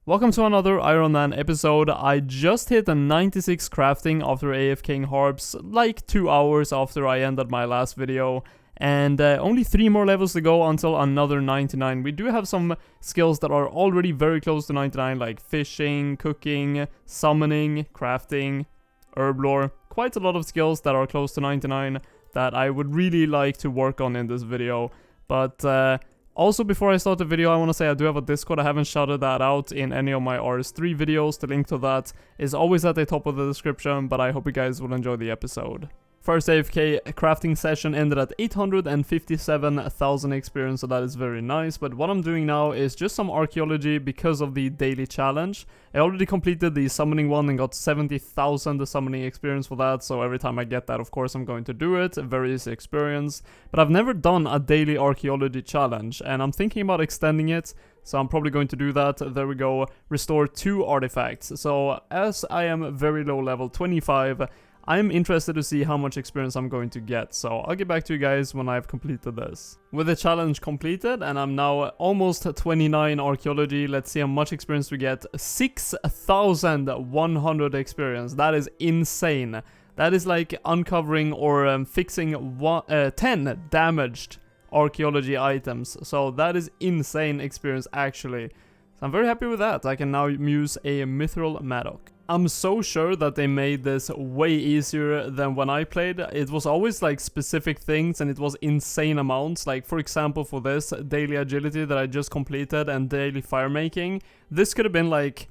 Welcome to another Ironman episode. I just hit a 96 crafting after AFKing harps like 2 hours after I ended my last video. And only 3 more levels to go until another 99. We do have some skills that are already very close to 99, like fishing, cooking, summoning, crafting, herb lore. Quite a lot of skills that are close to 99 that I would really like to work on in this video. But also, before I start the video, I want to say I do have a Discord. I haven't shouted that out in any of my RS3 videos. The link to that is always at the top of the description, but I hope you guys will enjoy the episode. First AFK crafting session ended at 857,000 experience, so that is very nice. But what I'm doing now is just some archaeology because of the daily challenge. I already completed the summoning one and got 70,000 summoning experience for that, so every time I get that, of course, I'm going to do it. A very easy experience. But I've never done a daily archaeology challenge, and I'm thinking about extending it. So I'm probably going to do that. There we go. Restore 2 artifacts. So as I am very low level, 25, I'm interested to see how much experience I'm going to get, so I'll get back to you guys when I've completed this. With the challenge completed, and I'm now almost 29 archaeology, let's see how much experience we get. 6,100 experience, that is insane. That is like uncovering or fixing 10 damaged archaeology items, so that is insane experience actually. So I'm very happy with that. I can now use a mithril mattock. I'm so sure that they made this way easier than when I played. It was always like specific things and it was insane amounts. Like for example for this, daily agility that I just completed and daily fire making. This could have been like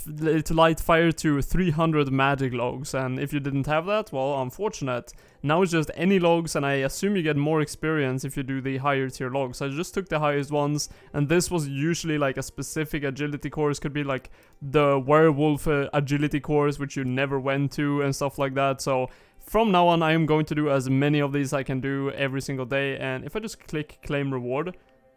to light fire to 300 magic logs, and if you didn't have that, well, unfortunate. Now it's just any logs, and I assume you get more experience if you do the higher tier logs. I just took the highest ones, and this was usually like a specific agility course. Could be like the werewolf agility course, which you never went to and stuff like that. So from now on, I am going to do as many of these I can do every single day, and if I just click claim reward,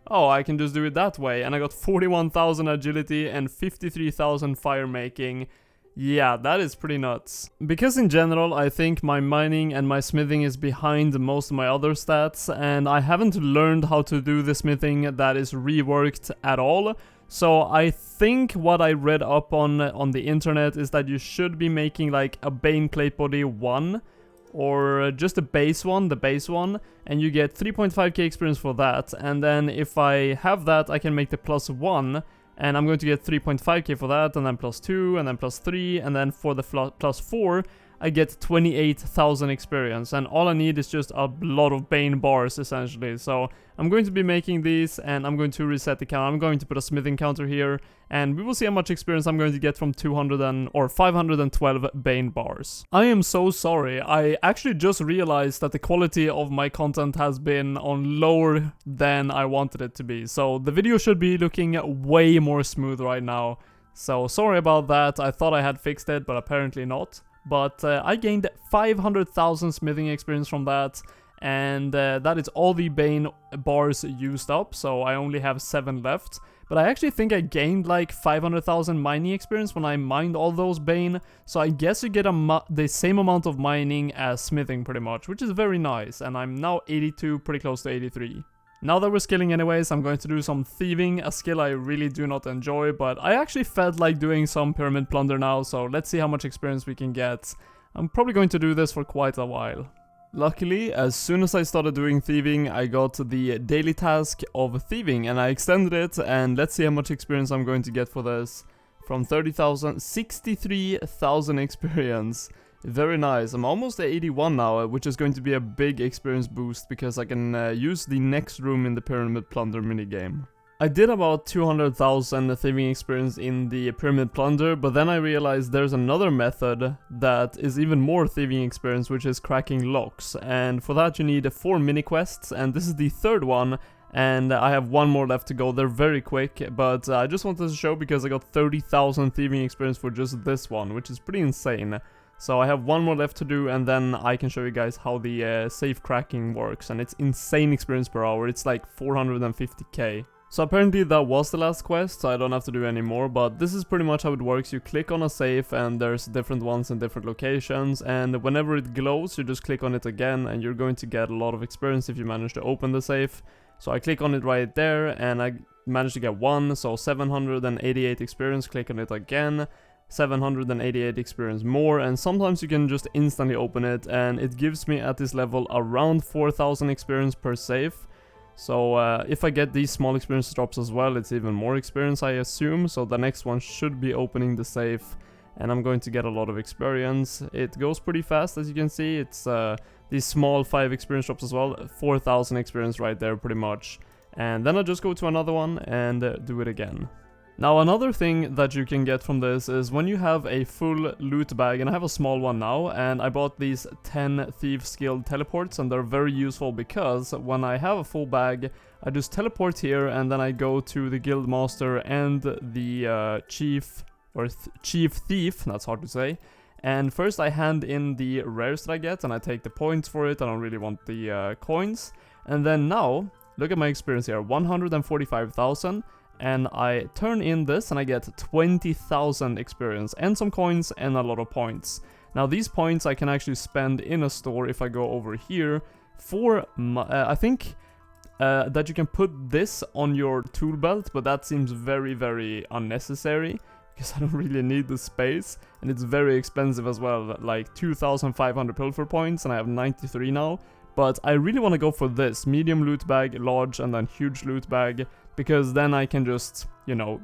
oh, I can just do it that way, and I got 41,000 agility and 53,000 fire making. Yeah, that is pretty nuts. Because in general, I think my mining and my smithing is behind most of my other stats, and I haven't learned how to do the smithing that is reworked at all. So I think what I read up on the internet is that you should be making like a Bane Plate Body 1, or just the base one, and you get 3.5k experience for that. And then if I have that, I can make the +1, and I'm going to get 3.5k for that, and then +2, and then +3, and then for the +4, I get 28,000 experience, and all I need is just a lot of Bane bars, essentially. So I'm going to be making these, and I'm going to reset the count. I'm going to put a smithing counter here, and we will see how much experience I'm going to get from 512 Bane bars. I am so sorry. I actually just realized that the quality of my content has been on lower than I wanted it to be. So the video should be looking way more smooth right now. So sorry about that. I thought I had fixed it, but apparently not. But I gained 500,000 smithing experience from that, and that is all the Bane bars used up, so I only have 7 left. But I actually think I gained like 500,000 mining experience when I mined all those Bane, so I guess you get the same amount of mining as smithing pretty much, which is very nice, and I'm now 82, pretty close to 83. Now that we're skilling anyways, I'm going to do some thieving, a skill I really do not enjoy, but I actually felt like doing some pyramid plunder now, so let's see how much experience we can get. I'm probably going to do this for quite a while. Luckily, as soon as I started doing thieving, I got the daily task of thieving, and I extended it, and let's see how much experience I'm going to get for this. From 30,000, 63,000 experience. Very nice. I'm almost at 81 now, which is going to be a big experience boost because I can use the next room in the Pyramid Plunder minigame. I did about 200,000 thieving experience in the Pyramid Plunder, but then I realized there's another method that is even more thieving experience, which is cracking locks. And for that you need 4 mini quests, and this is the 3rd one, and I have 1 more left to go. They're very quick, but I just wanted to show because I got 30,000 thieving experience for just this one, which is pretty insane. So I have 1 more left to do, and then I can show you guys how the safe cracking works, and it's insane experience per hour. It's like 450k. So apparently that was the last quest, so I don't have to do any more, but this is pretty much how it works. You click on a safe, and there's different ones in different locations, and whenever it glows, you just click on it again, and you're going to get a lot of experience if you manage to open the safe. So I click on it right there, and I managed to get 1, so 788 experience, click on it again, 788 experience more, and sometimes you can just instantly open it, and it gives me at this level around 4000 experience per save. So if I get these small experience drops as well, it's even more experience, I assume, so the next one should be opening the safe, and I'm going to get a lot of experience. It goes pretty fast, as you can see. It's these small 5 experience drops as well, 4000 experience right there pretty much. And then I'll just go to another one and do it again. Now another thing that you can get from this is when you have a full loot bag, and I have a small one now, and I bought these 10 Thieves Guild teleports, and they're very useful because when I have a full bag, I just teleport here and then I go to the guild master and the chief thief, that's hard to say. And first I hand in the rares that I get, and I take the points for it. I don't really want the coins. And then now, look at my experience here, 145,000. And I turn in this and I get 20,000 experience and some coins and a lot of points. Now these points I can actually spend in a store if I go over here for, I think that you can put this on your tool belt, but that seems very, very unnecessary because I don't really need the space, and it's very expensive as well, like 2,500 pilfer points, and I have 93 now. But I really want to go for this, medium loot bag, large, and then huge loot bag, because then I can just, you know,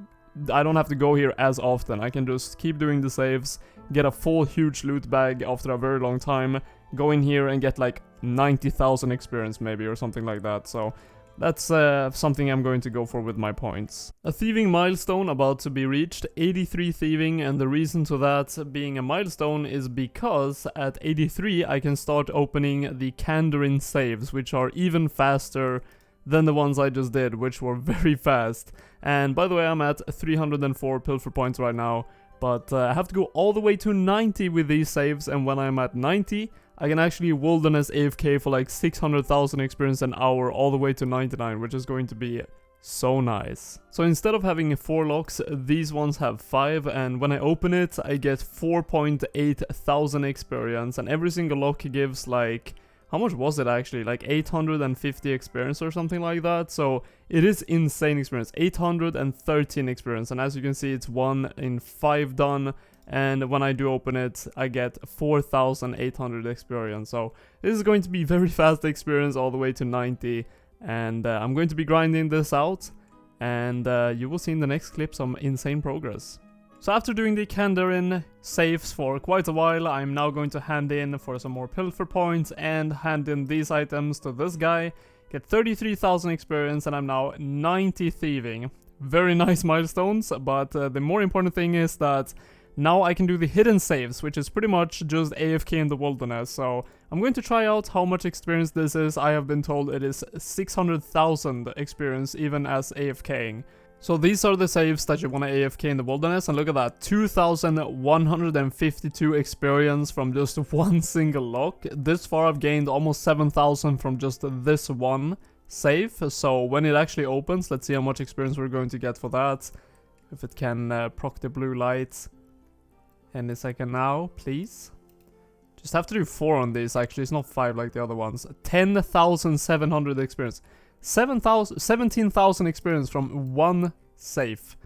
I don't have to go here as often. I can just keep doing the saves, get a full huge loot bag after a very long time, go in here and get like 90,000 experience maybe or something like that. So that's something I'm going to go for with my points. A thieving milestone about to be reached, 83 thieving, and the reason to that being a milestone is because at 83 I can start opening the Kandarin saves, which are even faster than the ones I just did, which were very fast. And by the way, I'm at 304 pilfer points right now, but I have to go all the way to 90 with these saves, and when I'm at 90, I can actually wilderness AFK for like 600,000 experience an hour all the way to 99, which is going to be so nice. So instead of having 4 locks, these ones have 5, and when I open it, I get 4.8 thousand experience, and every single lock gives like, how much was it actually? Like 850 experience or something like that. So it is insane experience, 813 experience, and as you can see, it's 1 in 5 done. And when I do open it, I get 4,800 experience. So this is going to be very fast experience all the way to 90. And I'm going to be grinding this out. And you will see in the next clip some insane progress. So after doing the Kandarin saves for quite a while, I'm now going to hand in for some more pilfer points and hand in these items to this guy. Get 33,000 experience, and I'm now 90 thieving. Very nice milestones, but the more important thing is that now I can do the hidden saves, which is pretty much just AFK in the wilderness. So I'm going to try out how much experience this is. I have been told it is 600,000 experience even as AFKing. So these are the saves that you want to AFK in the wilderness, and look at that, 2,152 experience from just one single lock. This far I've gained almost 7,000 from just this one save. So when it actually opens, let's see how much experience we're going to get for that. If it can proc the blue lights. Any second now, please. Just have to do 4 on this, actually. It's not 5 like the other ones. 10,700 experience. 17,000 experience from one save.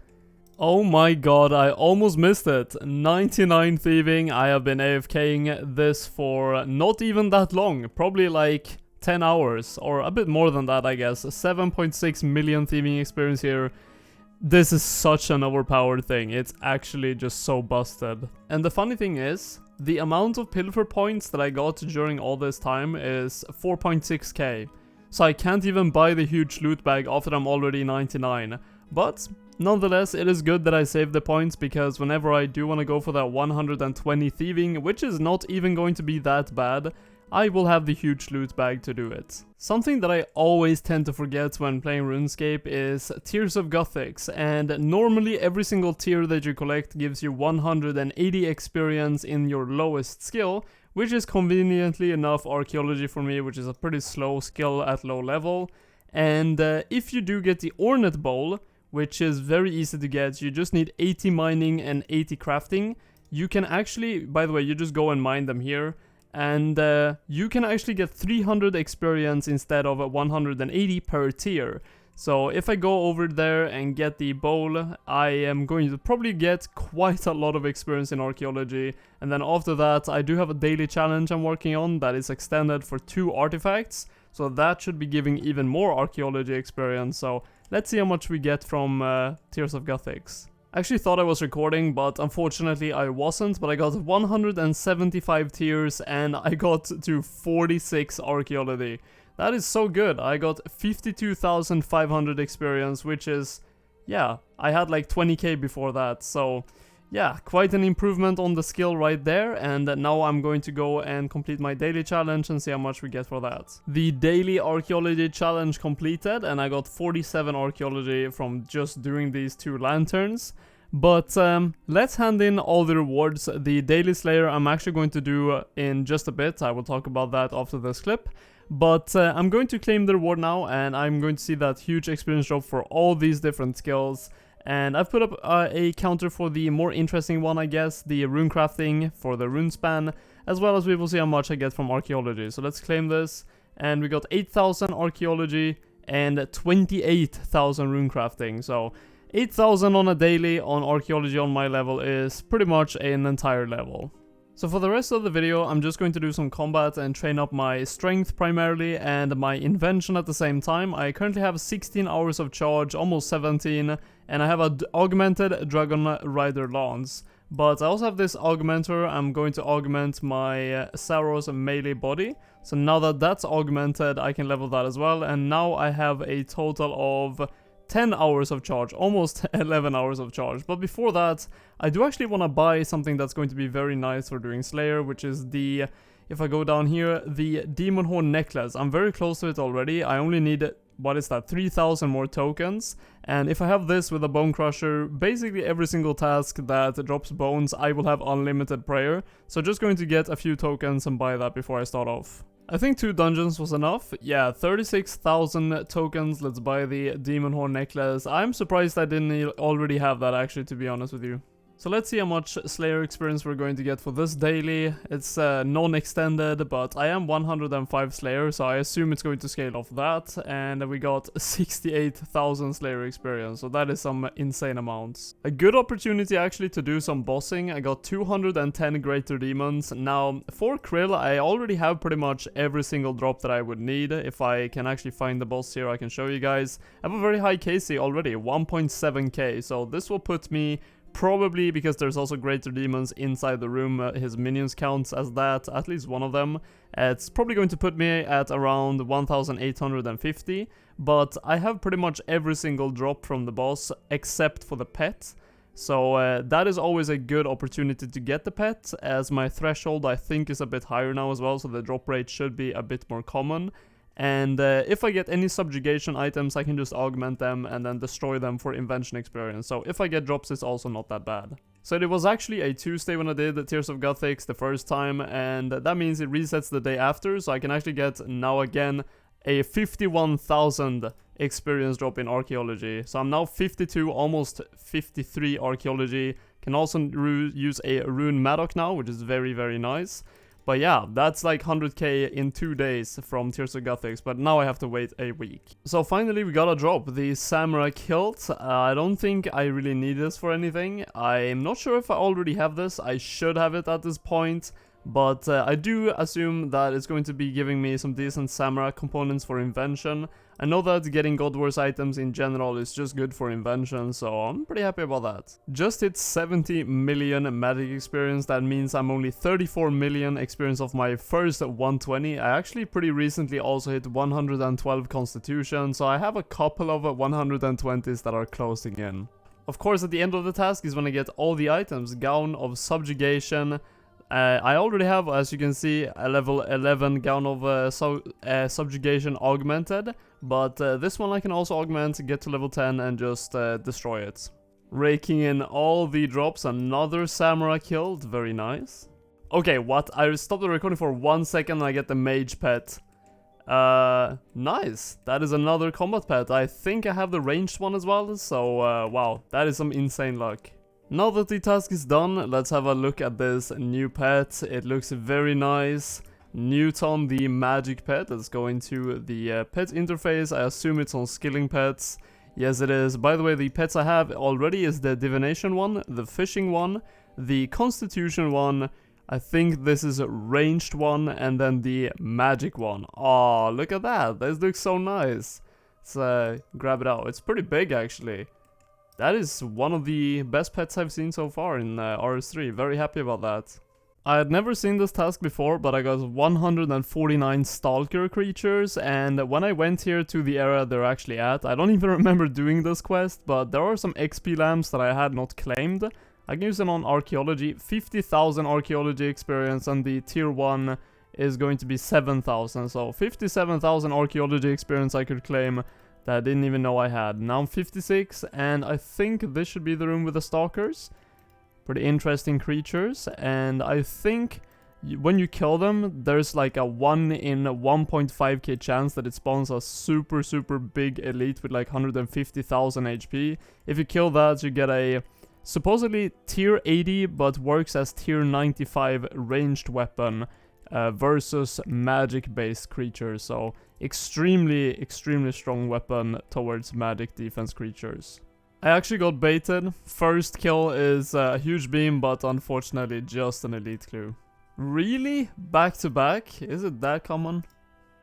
Oh my god, I almost missed it. 99 thieving. I have been AFKing this for not even that long. Probably like 10 hours. Or a bit more than that, I guess. 7.6 million thieving experience here. This is such an overpowered thing. It's actually just so busted. And the funny thing is, the amount of pilfer points that I got during all this time is 4.6k. So I can't even buy the huge loot bag after I'm already 99. But nonetheless, it is good that I saved the points, because whenever I do want to go for that 120 thieving, which is not even going to be that bad, I will have the huge loot bag to do it. Something that I always tend to forget when playing RuneScape is tiers of Guthix, and normally every single tier that you collect gives you 180 experience in your lowest skill, which is conveniently enough archaeology for me, which is a pretty slow skill at low level. And if you do get the Ornate Bowl, which is very easy to get, you just need 80 mining and 80 crafting. You can actually, by the way, you just go and mine them here. And you can actually get 300 experience instead of 180 per tier. So if I go over there and get the bowl, I am going to probably get quite a lot of experience in archaeology. And then after that, I do have a daily challenge I'm working on that is extended for 2 artifacts. So that should be giving even more archaeology experience. So let's see how much we get from Tears of Guthix. I actually thought I was recording, but unfortunately I wasn't. But I got 175 tears and I got to 46 archaeology. That is so good. I got 52,500 experience, which is, yeah, I had like 20k before that. So, yeah, quite an improvement on the skill right there. And now I'm going to go and complete my daily challenge and see how much we get for that. The daily archaeology challenge completed, and I got 47 archaeology from just doing these 2 lanterns. But let's hand in all the rewards. The daily slayer I'm actually going to do in just a bit. I will talk about that after this clip. But I'm going to claim the reward now, and I'm going to see that huge experience drop for all these different skills. And I've put up a counter for the more interesting one, I guess, the rune crafting for the rune span, as well as we will see how much I get from archaeology. So let's claim this, and we got 8,000 archaeology and 28,000 rune crafting. So 8,000 on a daily on archaeology on my level is pretty much an entire level. So for the rest of the video, I'm just going to do some combat and train up my strength primarily and my invention at the same time. I currently have 16 hours of charge, almost 17, and I have an augmented Dragon Rider lance. But I also have this augmenter. I'm going to augment my Saros melee body. So now that that's augmented, I can level that as well. And now I have a total of 10 hours of charge, almost 11 hours of charge. But before that, I do actually want to buy something that's going to be very nice for doing Slayer, which is the, if I go down here, the Demon Horn necklace. I'm very close to it already. I only need, what is that, 3,000 more tokens. And if I have this with a Bone Crusher, basically every single task that drops bones, I will have unlimited prayer. So just going to get a few tokens and buy that before I start off. I think 2 dungeons was enough. Yeah, 36,000 tokens. Let's buy the Demon Horn necklace. I'm surprised I didn't already have that, actually, to be honest with you. So let's see how much Slayer experience we're going to get for this daily. It's non-extended, but I am 105 Slayer, so I assume it's going to scale off that. And we got 68,000 Slayer experience, so that is some insane amounts. A good opportunity actually to do some bossing. I got 210 Greater Demons. Now, for Krill, I already have pretty much every single drop that I would need. If I can actually find the boss here, I can show you guys. I have a very high KC already, 1.7k, so this will put me... Probably because there's also Greater Demons inside the room, his minions counts as that, at least one of them. It's probably going to put me at around 1,850, but I have pretty much every single drop from the boss except for the pet. So that is always a good opportunity to get the pet, as my threshold I think is a bit higher now as well, so the drop rate should be a bit more common. And if I get any subjugation items, I can just augment them and then destroy them for invention experience. So if I get drops, it's also not that bad. So it was actually a Tuesday when I did the Tears of Guthix the first time, and that means it resets the day after, so I can actually get now again a 51,000 experience drop in archaeology. So I'm now 52, almost 53 archaeology. Can also use a rune Maddock now, which is very, very nice. But yeah, that's like 100k in 2 days from Tears of Guthix, but now I have to wait a week. So finally we got a drop, the Samurai Kilt. I don't think I really need this for anything. I'm not sure if I already have this. I should have it at this point. But I do assume that it's going to be giving me some decent Samurai components for invention. I know that getting God Wars items in general is just good for invention, so I'm pretty happy about that. Just hit 70 million magic experience. That means I'm only 34 million experience of my first 120. I actually pretty recently also hit 112 constitution, so I have a couple of 120s that are closing in. Of course, at the end of the task is when I get all the items. Gown of Subjugation. I already have, as you can see, a level 11 Gown of Subjugation augmented, but this one I can also augment, get to level 10 and just destroy it. Raking in all the drops, another Samurai Kilt, very nice. Okay, what? I stopped the recording for 1 second and I get the Mage Pet. Nice. That is another combat pet. I think I have the ranged one as well, so wow, that is some insane luck. Now that the task is done, let's have a look at this new pet. It looks very nice. Newton, the magic pet. Let's go into the pet interface. I assume it's on skilling pets. Yes, it is. By the way, the pets I have already is the divination one, the fishing one, the constitution one, I think this is a ranged one, and then the magic one. Oh, look at that. This looks so nice. Let's grab it out. It's pretty big, actually. That is one of the best pets I've seen so far in RS3. Very happy about that. I had never seen this task before, but I got 149 stalker creatures, and when I went here to the area they're actually at, I don't even remember doing this quest, but there are some XP lamps that I had not claimed. I can use them on archaeology, 50,000 archaeology experience, and the tier 1 is going to be 7,000, so 57,000 archaeology experience I could claim that I didn't even know I had. Now I'm 56, and I think this should be the room with the stalkers. Pretty interesting creatures, and I think when you kill them, there's like a 1 in 1.5k chance that it spawns a super big elite with like 150,000 HP. If you kill that, you get a supposedly tier 80 but works as tier 95 ranged weapon versus magic based creatures, so extremely strong weapon towards magic defense creatures. I actually got baited. First kill is a huge beam, but unfortunately just an elite clue. Really? Back to back? Is it that common?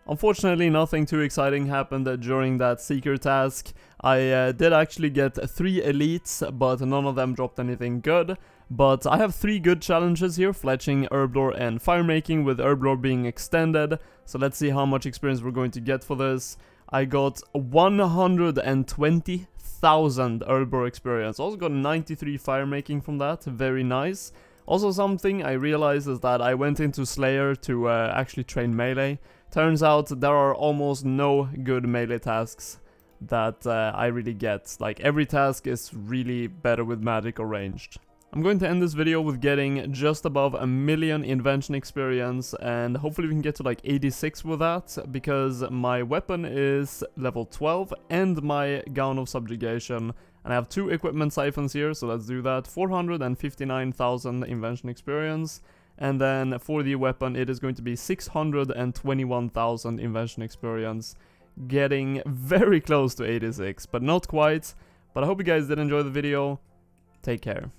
Unfortunately, nothing too exciting happened during that seeker task. I did actually get 3 elites, but none of them dropped anything good. But I have 3 good challenges here, fletching, herblore, and firemaking, with herblore being extended. So let's see how much experience we're going to get for this. I got 120,000 herblore experience. Also got 93 firemaking from that, very nice. Also something I realized is that I went into Slayer to actually train melee. Turns out there are almost no good melee tasks that I really get. Like every task is really better with magic or ranged. I'm going to end this video with getting just above 1 million invention experience, and hopefully we can get to like 86 with that, because my weapon is level 12 and my gown of subjugation, and I have 2 equipment siphons here, so let's do that. 459,000 invention experience, and then for the weapon it is going to be 621,000 invention experience, getting very close to 86, but not quite. But I hope you guys did enjoy the video. Take care.